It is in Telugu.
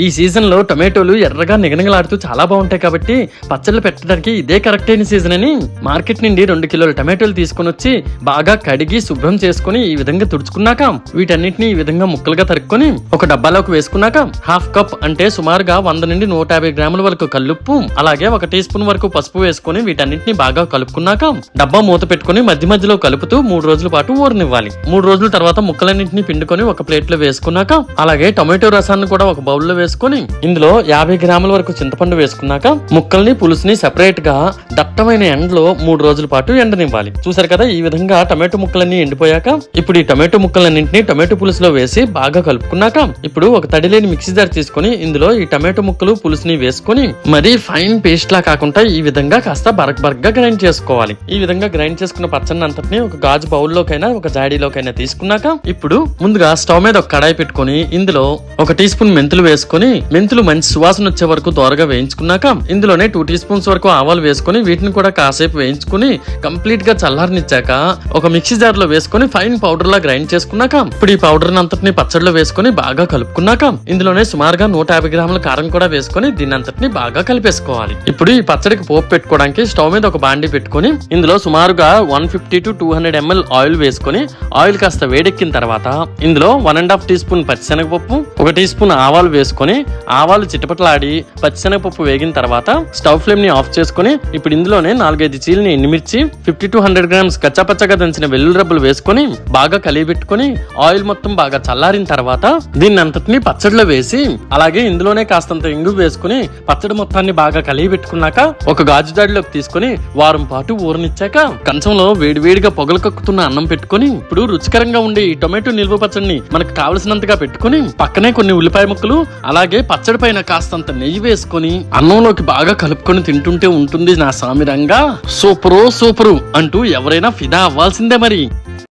ఈ సీజన్ లో టొమాటోలు ఎర్రగా నిగనిగలాడుతూ చాలా బాగుంటాయి కాబట్టి పచ్చళ్ళు పెట్టడానికి ఇదే కరెక్ట్ అయిన సీజన్ అని మార్కెట్ నుండి 2 కిలోల టొమాటోలు తీసుకుని వచ్చి బాగా కడిగి శుభ్రం చేసుకుని ఈ విధంగా తుడుచుకున్నాక వీటన్నిటిని ఈ విధంగా ముక్కలుగా తరుక్కొని ఒక డబ్బాలోకి వేసుకున్నాక హాఫ్ కప్ అంటే సుమారుగా 100 నుండి 150 గ్రాముల వరకు కల్లుప్పు అలాగే 1 టీ స్పూన్ వరకు పసుపు వేసుకుని వీటన్నిటిని బాగా కలుపుకున్నాక డబ్బా మూత పెట్టుకుని మధ్య మధ్యలో కలుపుతూ 3 రోజుల పాటు ఊరనివ్వాలి. 3 రోజుల తర్వాత ముక్కలన్నింటినీ పిండుకొని ఒక ప్లేట్ లో వేసుకున్నాక అలాగే టొమాటో రసాన్ని కూడా ఒక బౌల్లో వేసుకొని ఇందులో 50 గ్రాముల వరకు చింతపండు వేసుకున్నాక ముక్కల్ని పులుసుని సెపరేట్ గా దట్టమైన ఎండలో 3 రోజుల పాటు ఎండనివ్వాలి. చూసారు కదా, ఈ విధంగా టొమాటో ముక్కలన్నీ ఎండిపోయాక ఇప్పుడు ఈ టొమాటో ముక్కలన్నింటినీ టొమాటో పులుసులో వేసి బాగా కలుపుకున్నాక ఇప్పుడు ఒక తడిలేని మిక్సీ జార్ తీసుకుని ఇందులో ఈ టొమాటో ముక్కలు పులుసుని వేసుకుని మరీ ఫైన్ పేస్ట్ లా కాకుండా ఈ విధంగా కాస్త బరకగా గ్రైండ్ చేసుకోవాలి. ఈ విధంగా గ్రైండ్ చేసుకున్న పచ్చని అంతటిని ఒక గాజు బౌల్లోకైనా ఒక జాడీలోకైనా తీసుకున్నాక ఇప్పుడు ముందుగా స్టవ్ మీద ఒక కడాయి పెట్టుకుని ఇందులో 1 టీ స్పూన్ మెంతులు వేసుకుని మెంతులు మంచి సువాసన వచ్చే వరకు దోరగా వేయించుకున్నాక ఇందులోనే 2 టీ స్పూన్స్ వరకు ఆవాలు వేసుకుని వీటిని కూడా కాసేపు వేయించుకుని కంప్లీట్ గా చల్లారనిచ్చాక ఒక మిక్సీ జార్ లో వేసుకుని ఫైన్ పౌడర్ లా గ్రైండ్ చేసుకున్నాక ఇప్పుడు ఈ పౌడర్ అంతటిని పచ్చడిలో వేసుకుని బాగా కలుపుకున్నాక ఇందులోనే సుమారుగా 150 గ్రాముల కారం కూడా వేసుకుని దీని అంతటిని బాగా కలిపేసుకోవాలి. ఇప్పుడు ఈ పచ్చడికి పోపు పెట్టుకోవడానికి స్టవ్ మీద ఒక బాండి పెట్టుకుని ఇందులో సుమారుగా 150 to 200 ml ఆయిల్ వేసుకుని ఆయిల్ కాస్త వేడెక్కిన తర్వాత ఇందులో 1.5 టీ స్పూన్ పచ్చిశనగపప్పు 1 టీ స్పూన్ ఆవాలు వేసుకుని ఆవాలు చిటపటలాడి పచ్చిశనగపప్పు వేగిన తర్వాత స్టవ్ ఫ్లేమ్ ని ఆఫ్ చేసుకుని ఇప్పుడు ఇందులోనే 4-5 చీలిని ఎండుమిర్చి 50 to 100 గ్రామ్స్ కచ్చాపచ్చగా దంచిన వెల్లుల్లి రబ్బలు వేసుకుని బాగా కలిపెట్టుకుని ఆయిల్ మొత్తం బాగా చల్లారిన తర్వాత దీన్ని అంతటిని పచ్చడిలో వేసి అలాగే ఇందులోనే కాస్తంత ఇంగు వేసుకుని పచ్చడి మొత్తాన్ని బాగా కలిపెట్టుకున్నాక ఒక గాజు జాడిలోకి తీసుకుని వారం పాటు ఊరనిచ్చాక కంచంలో వేడివేడిగా పొగలు కక్కుతున్న అన్నం పెట్టుకుని ఇప్పుడు రుచికరంగా ఉండే ఈ టొమాటో నిల్వ పచ్చడిని మనకు కావలసినంతగా పెట్టుకుని పక్కనే కొన్ని ఉల్లిపాయ ముక్కలు అలాగే పచ్చడి పైన కాస్తంత నెయ్యి వేసుకుని అన్నంలోకి బాగా కలుపుకొని తింటుంటే ఉంటుంది నా సామిరంగా సూపరు అంటూ ఎవరైనా ఫిదా అవ్వాల్సిందే మరి.